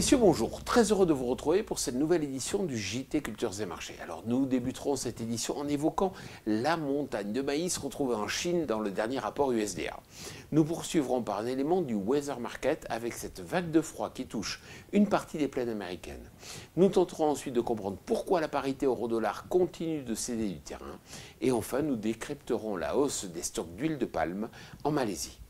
Messieurs, bonjour. Très heureux de vous retrouver pour cette nouvelle édition du JT Cultures et Marchés. Alors, nous débuterons cette édition en évoquant la montagne de maïs retrouvée en Chine dans le dernier rapport USDA. Nous poursuivrons par un élément du Weather Market avec cette vague de froid qui touche une partie des plaines américaines. Nous tenterons ensuite de comprendre pourquoi la parité euro-dollar continue de céder du terrain. Et enfin, nous décrypterons la hausse des stocks d'huile de palme en Malaisie.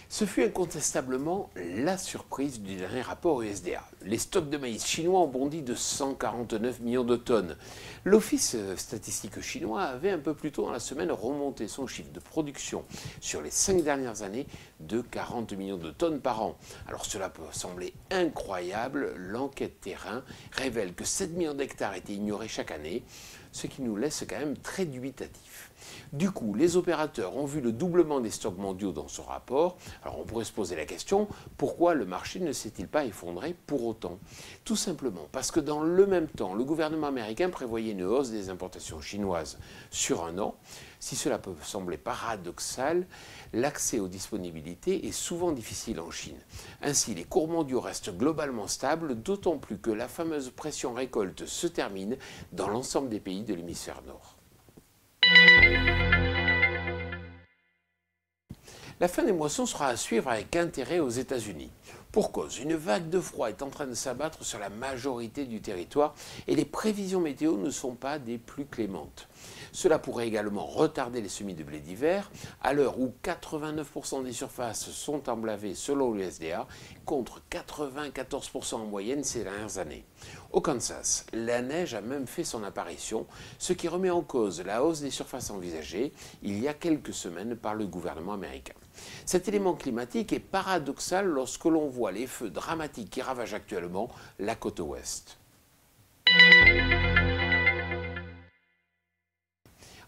Ce fut incontestablement la surprise du dernier rapport USDA. Les stocks de maïs chinois ont bondi de 149 millions de tonnes. L'Office statistique chinois avait un peu plus tôt dans la semaine remonté son chiffre de production sur les 5 dernières années de 40 millions de tonnes par an. Alors cela peut sembler incroyable, l'enquête terrain révèle que 7 millions d'hectares étaient ignorés chaque année, ce qui nous laisse quand même très dubitatifs. Du coup, les opérateurs ont vu le doublement des stocks mondiaux dans ce rapport. Alors on pourrait se poser la question, pourquoi le marché ne s'est-il pas effondré pour autant? Tout simplement parce que dans le même temps, le gouvernement américain prévoyait une hausse des importations chinoises sur un an. Si cela peut sembler paradoxal, l'accès aux disponibilités est souvent difficile en Chine. Ainsi, les cours mondiaux restent globalement stables, d'autant plus que la fameuse pression récolte se termine dans l'ensemble des pays de l'hémisphère nord. La fin des moissons sera à suivre avec intérêt aux États-Unis. Pour cause, une vague de froid est en train de s'abattre sur la majorité du territoire et les prévisions météo ne sont pas des plus clémentes. Cela pourrait également retarder les semis de blé d'hiver, à l'heure où 89% des surfaces sont emblavées selon l'USDA, contre 94% en moyenne ces dernières années. Au Kansas, la neige a même fait son apparition, ce qui remet en cause la hausse des surfaces envisagées il y a quelques semaines par le gouvernement américain. Cet élément climatique est paradoxal lorsque l'on voit les feux dramatiques qui ravagent actuellement la côte ouest.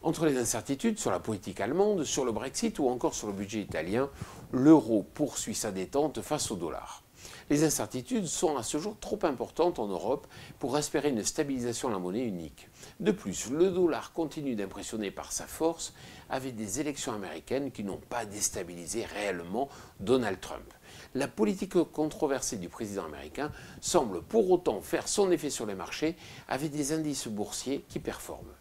Entre les incertitudes sur la politique allemande, sur le Brexit ou encore sur le budget italien, l'euro poursuit sa détente face au dollar. Les incertitudes sont à ce jour trop importantes en Europe pour espérer une stabilisation de la monnaie unique. De plus, le dollar continue d'impressionner par sa force avec des élections américaines qui n'ont pas déstabilisé réellement Donald Trump. La politique controversée du président américain semble pour autant faire son effet sur les marchés avec des indices boursiers qui performent.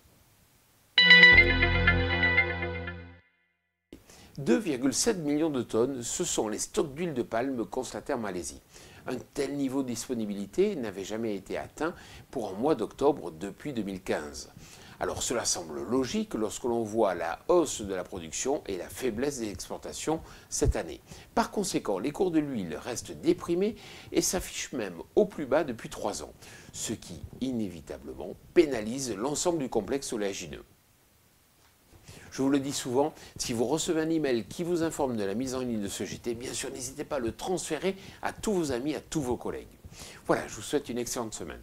2,7 millions de tonnes, ce sont les stocks d'huile de palme constatés en Malaisie. Un tel niveau de disponibilité n'avait jamais été atteint pour un mois d'octobre depuis 2015. Alors cela semble logique lorsque l'on voit la hausse de la production et la faiblesse des exportations cette année. Par conséquent, les cours de l'huile restent déprimés et s'affichent même au plus bas depuis 3 ans, ce qui inévitablement pénalise l'ensemble du complexe oléagineux. Je vous le dis souvent, si vous recevez un email qui vous informe de la mise en ligne de ce JT, bien sûr, n'hésitez pas à le transférer à tous vos amis, à tous vos collègues. Voilà, je vous souhaite une excellente semaine.